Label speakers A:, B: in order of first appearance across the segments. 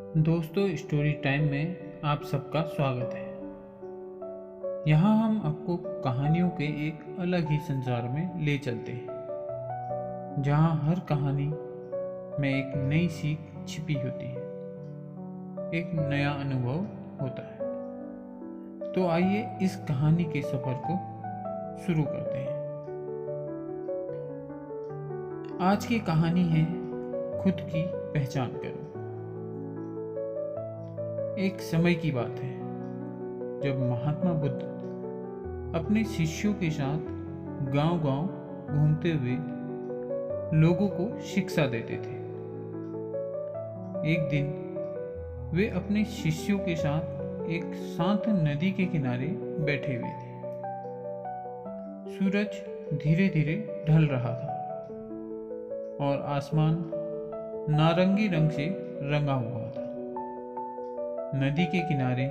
A: दोस्तों, story time में आप सबका स्वागत है। यहाँ हम आपको कहानियों के एक अलग ही संसार में ले चलते हैं, जहाँ हर कहानी में एक नई सीख छिपी होती है, एक नया अनुभव होता है। तो आइए इस कहानी के सफर को शुरू करते हैं। आज की कहानी है खुद की पहचान करो। एक समय की बात है जब महात्मा बुद्ध अपने शिष्यों के साथ गांव-गांव घूमते हुए लोगों को शिक्षा देते थे। एक दिन वे अपने शिष्यों के साथ एक शांत नदी के किनारे बैठे हुए थे। सूरज धीरे धीरे ढल रहा था और आसमान नारंगी रंग से रंगा हुआ था। नदी के किनारे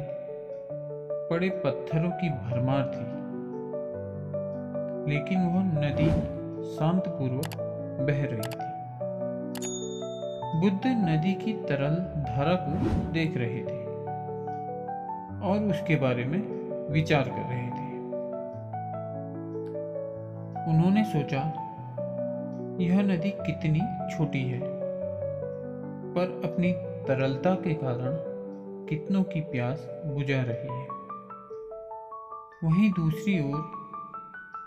A: पड़े पत्थरों की भरमार थी, लेकिन वह नदी शांतपूर्वक बह रही थी। बुद्ध नदी की तरल धारा को देख रहे थे और उसके बारे में विचार कर रहे थे। उन्होंने सोचा, यह नदी कितनी छोटी है, पर अपनी तरलता के कारण कितनों की प्यास बुझा रही है। वहीं दूसरी ओर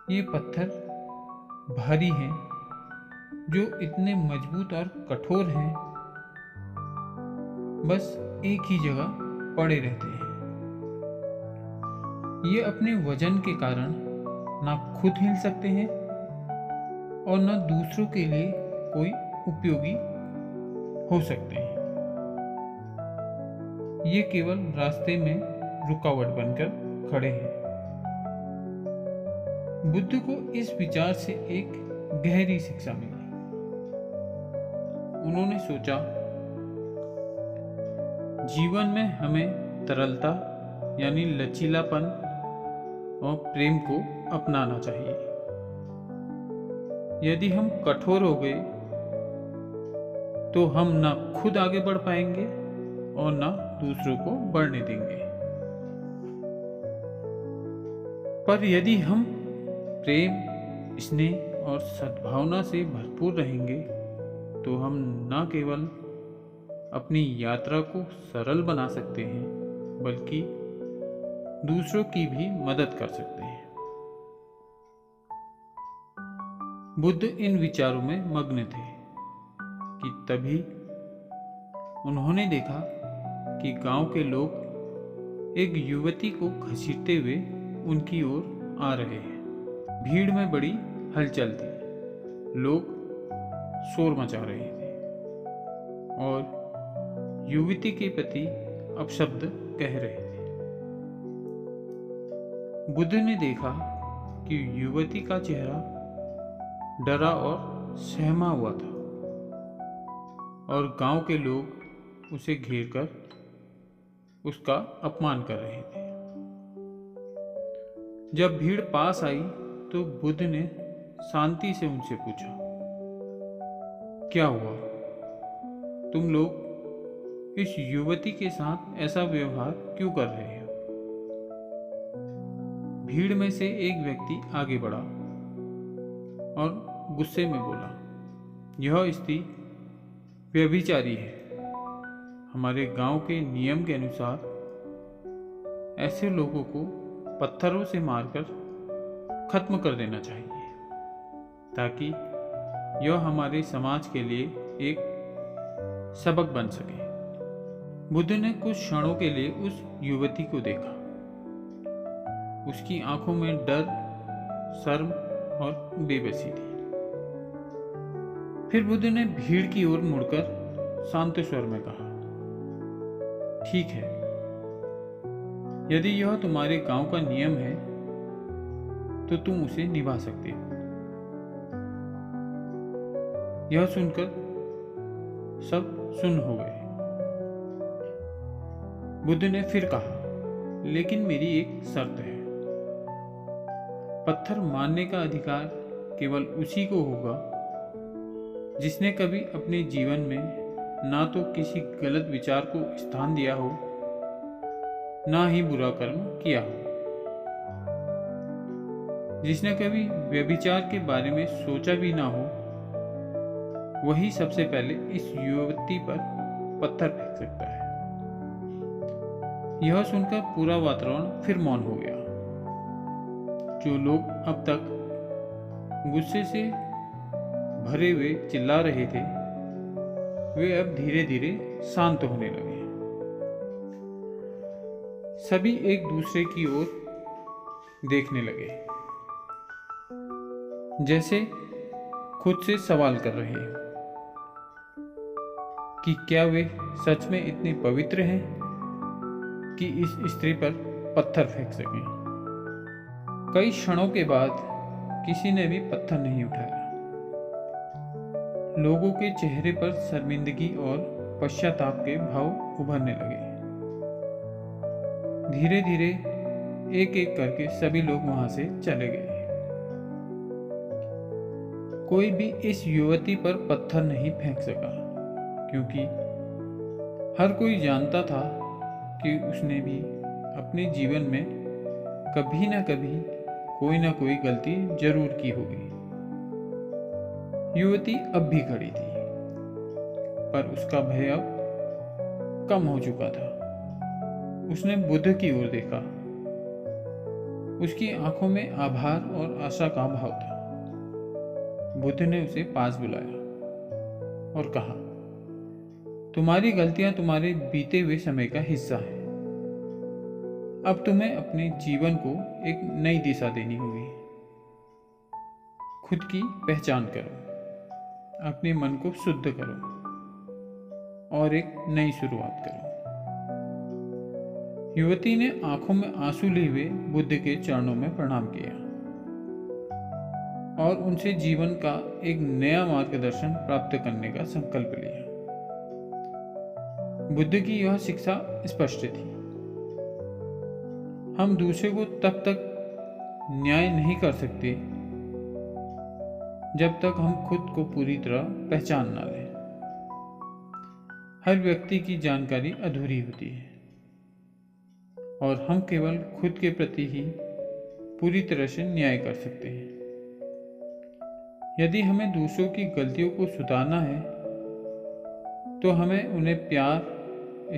A: ये पत्थर भारी हैं, जो इतने मजबूत और कठोर हैं, बस एक ही जगह पड़े रहते हैं। ये अपने वजन के कारण ना खुद हिल सकते हैं और न दूसरों के लिए कोई उपयोगी हो सकते हैं। ये केवल रास्ते में रुकावट बनकर खड़े हैं। बुद्ध को इस विचार से एक गहरी शिक्षा मिली। उन्होंने सोचा, जीवन में हमें तरलता यानी लचीलापन और प्रेम को अपनाना चाहिए। यदि हम कठोर हो गए तो हम ना खुद आगे बढ़ पाएंगे और ना दूसरों को बढ़ने देंगे। पर यदि हम प्रेम, स्नेह और सद्भावना से भरपूर रहेंगे तो हम न केवल अपनी यात्रा को सरल बना सकते हैं, बल्कि दूसरों की भी मदद कर सकते हैं। बुद्ध इन विचारों में मग्न थे कि तभी उन्होंने देखा कि गांव के लोग एक युवती को घसीटते हुए उनकी ओर आ रहे हैं। भीड़ में बड़ी हलचल थी, लोग शोर मचा रहे थे और युवती के प्रति अपशब्द कह रहे थे। बुद्ध ने देखा कि युवती का चेहरा डरा और सहमा हुआ था और गांव के लोग उसे घेरकर उसका अपमान कर रहे थे। जब भीड़ पास आई तो बुद्ध ने शांति से उनसे पूछा, क्या हुआ? तुम लोग इस युवती के साथ ऐसा व्यवहार क्यों कर रहे हो? भीड़ में से एक व्यक्ति आगे बढ़ा और गुस्से में बोला, यह स्त्री व्यभिचारी है। हमारे गांव के नियम के अनुसार ऐसे लोगों को पत्थरों से मारकर खत्म कर देना चाहिए, ताकि यह हमारे समाज के लिए एक सबक बन सके। बुद्ध ने कुछ क्षणों के लिए उस युवती को देखा। उसकी आंखों में डर, शर्म और बेबसी थी। फिर बुद्ध ने भीड़ की ओर मुड़कर शांत स्वर में कहा, ठीक है, यदि यह तुम्हारे गांव का नियम है तो तुम उसे निभा सकते हो। यह सुनकर सब सुन्न हो गए। बुद्ध ने फिर कहा, लेकिन मेरी एक शर्त है। पत्थर मारने का अधिकार केवल उसी को होगा जिसने कभी अपने जीवन में ना तो किसी गलत विचार को स्थान दिया हो, ना ही बुरा कर्म किया हो। जिसने कभी व्यभिचार के बारे में सोचा भी ना हो, वही सबसे पहले इस युवती पर पत्थर फेंक सकता है। यह सुनकर पूरा वातावरण फिर मौन हो गया। जो लोग अब तक गुस्से से भरे हुए चिल्ला रहे थे, वे अब धीरे धीरे शांत होने लगे। सभी एक दूसरे की ओर देखने लगे, जैसे खुद से सवाल कर रहे हैं कि क्या वे सच में इतने पवित्र हैं कि इस स्त्री पर पत्थर फेंक सकें। कई क्षणों के बाद किसी ने भी पत्थर नहीं उठाया। लोगों के चेहरे पर शर्मिंदगी और पश्चाताप के भाव उभरने लगे। धीरे धीरे एक एक करके सभी लोग वहां से चले गए। कोई भी इस युवती पर पत्थर नहीं फेंक सका, क्योंकि हर कोई जानता था कि उसने भी अपने जीवन में कभी ना कभी कोई ना कोई गलती जरूर की होगी। युवती अब भी खड़ी थी, पर उसका भय अब कम हो चुका था। उसने बुद्ध की ओर देखा। उसकी आंखों में आभार और आशा का भाव था। बुद्ध ने उसे पास बुलाया और कहा, तुम्हारी गलतियां तुम्हारे बीते हुए समय का हिस्सा है। अब तुम्हें अपने जीवन को एक नई दिशा देनी होगी। खुद की पहचान करो, अपने मन को शुद्ध करो और एक नई शुरुआत करो। युवती ने आंखों में आंसू लिए हुए बुद्ध के चरणों में प्रणाम किया और उनसे जीवन का एक नया मार्गदर्शन प्राप्त करने का संकल्प लिया। बुद्ध की यह शिक्षा स्पष्ट थी। हम दूसरे को तब तक न्याय नहीं कर सकते जब तक हम खुद को पूरी तरह पहचान ना लें। हर व्यक्ति की जानकारी अधूरी होती है और हम केवल खुद के प्रति ही पूरी तरह से न्याय कर सकते हैं। यदि हमें दूसरों की गलतियों को सुधारना है, तो हमें उन्हें प्यार,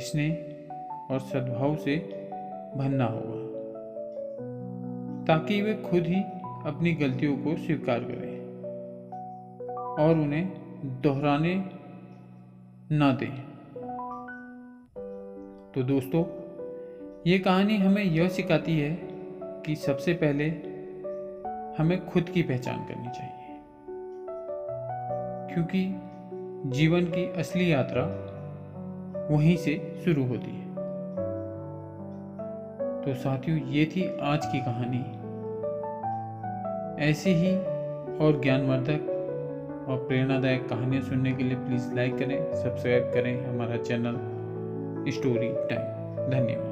A: स्नेह और सद्भाव से भरना होगा, ताकि वे खुद ही अपनी गलतियों को स्वीकार करें और उन्हें दोहराने ना दें। तो दोस्तों, ये कहानी हमें यह सिखाती है कि सबसे पहले हमें खुद की पहचान करनी चाहिए, क्योंकि जीवन की असली यात्रा वहीं से शुरू होती है। तो साथियों, ये थी आज की कहानी। ऐसी ही और ज्ञानवर्धक और प्रेरणादायक कहानियाँ सुनने के लिए प्लीज़ लाइक करें, सब्सक्राइब करें हमारा चैनल स्टोरी टाइम। धन्यवाद।